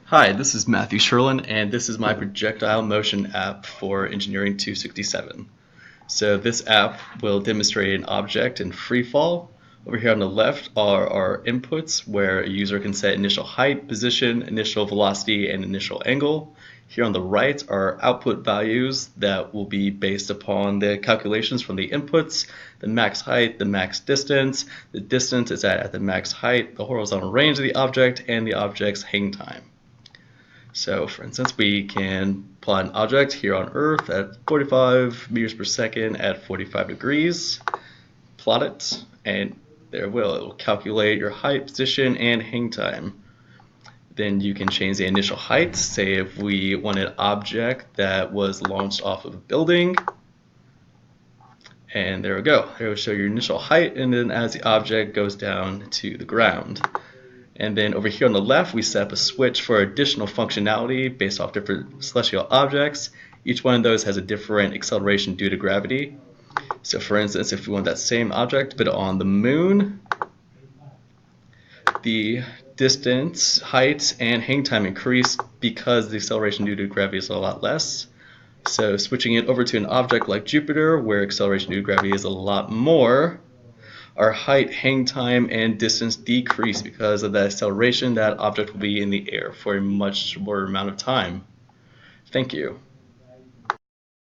Hi, this is Matthew Sherlin, and this is my Projectile Motion app for Engineering 267. So this app will demonstrate an object in free fall. Over here on the left are our inputs where a user can set initial height, position, initial velocity, and initial angle. Here on the right are output values that will be based upon the calculations from the inputs, the max height, the max distance, the distance is at the max height, the horizontal range of the object, and the object's hang time. So for instance, we can plot an object here on Earth at 45 meters per second at 45 degrees, plot it, and it will calculate your height, position, and hang time. Then you can change the initial height. Say if we want an object that was launched off of a building, and there we go. It will show your initial height, and then as the object goes down to the ground. And then over here on the left, we set up a switch for additional functionality based off different celestial objects. Each one of those has a different acceleration due to gravity. So for instance, if we want that same object but on the moon, the distance, height, and hang time increase because the acceleration due to gravity is a lot less. So switching it over to an object like Jupiter, where acceleration due to gravity is a lot more, our height, hang time, and distance decrease because of the acceleration. That object will be in the air for a much shorter amount of time. Thank you.